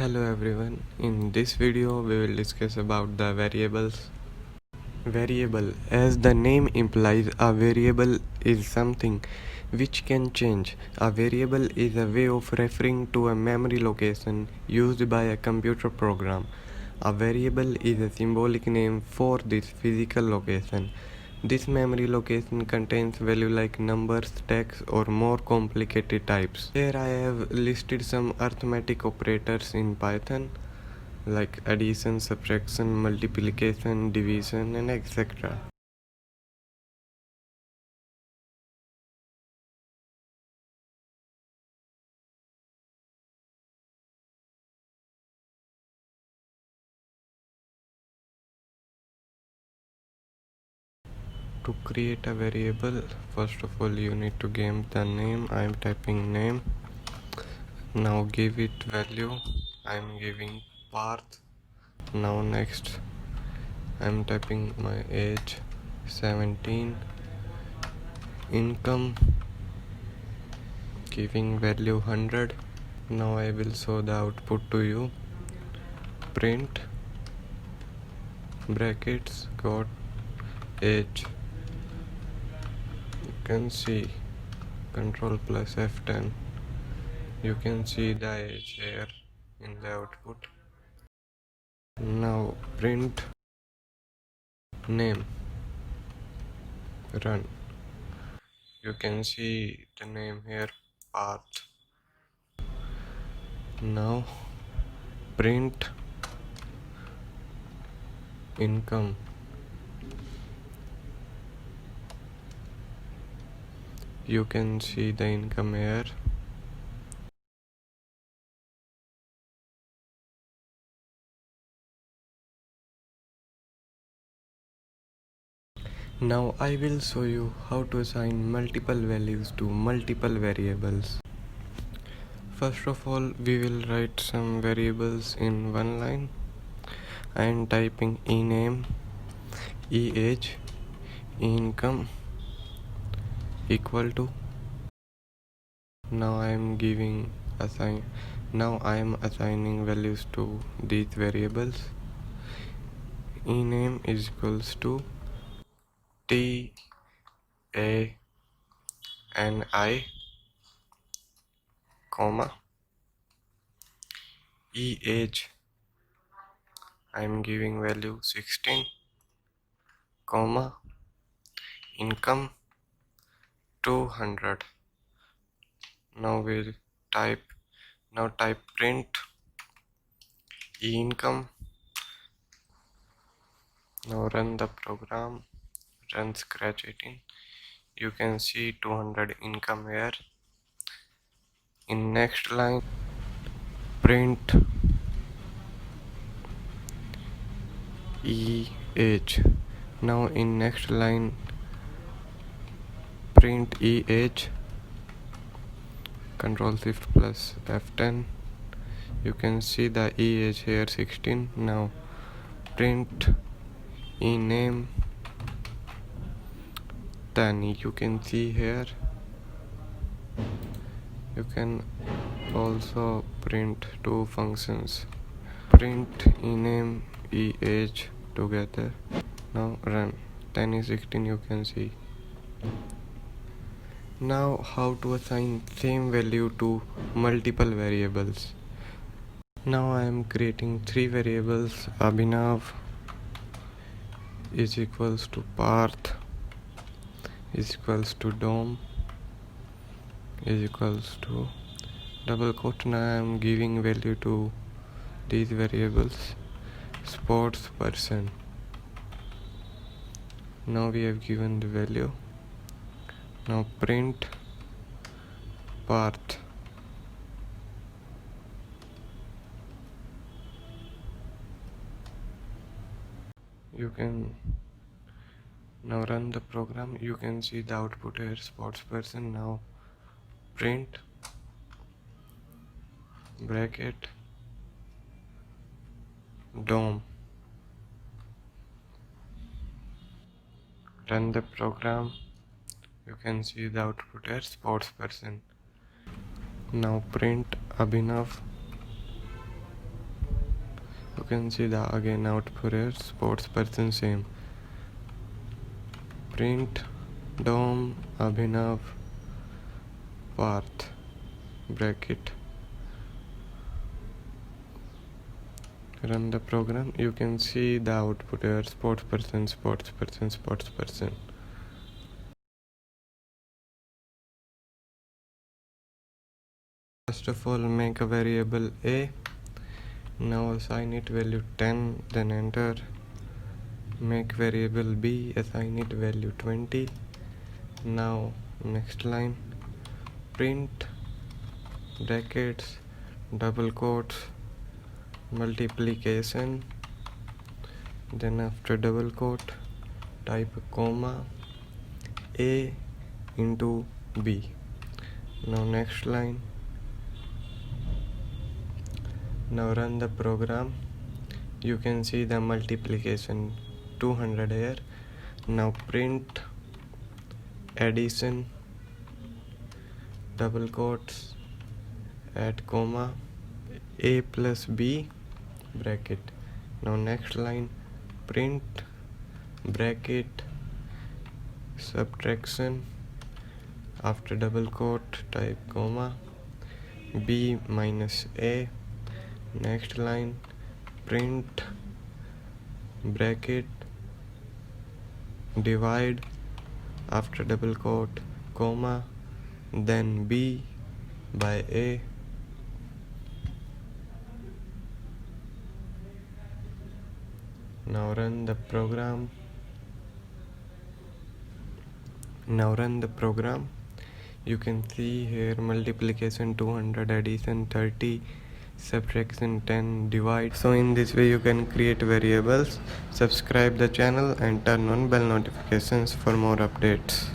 Hello everyone, in this video we will discuss about the variables. Variable, as the name implies, a variable is something which can change. A variable is a way of referring to a memory location used by a computer program. A variable is a symbolic name for this physical location. This memory location contains value like numbers, text, or more complicated types. Here I have listed some arithmetic operators in Python like addition, subtraction, multiplication, division, and etc. To create a variable, first of all you need to give the name. I am typing name. Now give it value. I am giving path. Now next I am typing my age 17, income, giving value 100. Now I will show the output to you. Print brackets got age. You can see Control plus F10. You can see the age here in the output. Now print name, run. You can see the name here, path. Now print income. You can see the income here. Now I will show you how to assign multiple values to multiple variables. First of all, we will write some variables in one line. I am typing ename, eage, income equal to. Now I am assigning values to these variables. Ename is equals to T A N I, comma, eage I am giving value 16, comma, income 200. Now type print income. Now run the program, run scratch 18. You can see 200 income here. In next line print eage. Now in next line print eage, Control Shift plus F10. You can see the eage here 16. Now print ename 10. You can see here. You can also print two functions, print ename eage together. Now run. 10 is 16, you can see. Now how to assign same value to multiple variables. Now I am creating three variables. Abhinav is equals to Parth is equals to Dom is equals to double quote. Now I am giving value to these variables. Sports person. Now we have given the value. Now print Parth. You can now run the program. You can see the output here, sports person. Now print bracket Dom. Run the program. You can see the output here, sports person. Now print Abhinav. can see the again output here, sports person same. Print Dom Abhinav Parth bracket. Run the program. You can see the output here, sports person, sports person, sports person. First of all, make a variable a. Now assign it value 10, then enter. Make variable b, assign it value 20. Now next line, print brackets, double quotes, multiplication, then after double quote type a comma, a into b. Now next line, now run the program. You can see the multiplication 200 here. Now print addition, double quotes, add comma, a plus b bracket. Now next line, print bracket subtraction, after double quote type comma, b minus a. Next line, print bracket divide, after double quote comma, then b by a. Now run the program. You can see here multiplication 200, addition 30, subtraction 10, divide. So in this way you can create variables. Subscribe the channel and turn on bell notifications for more updates.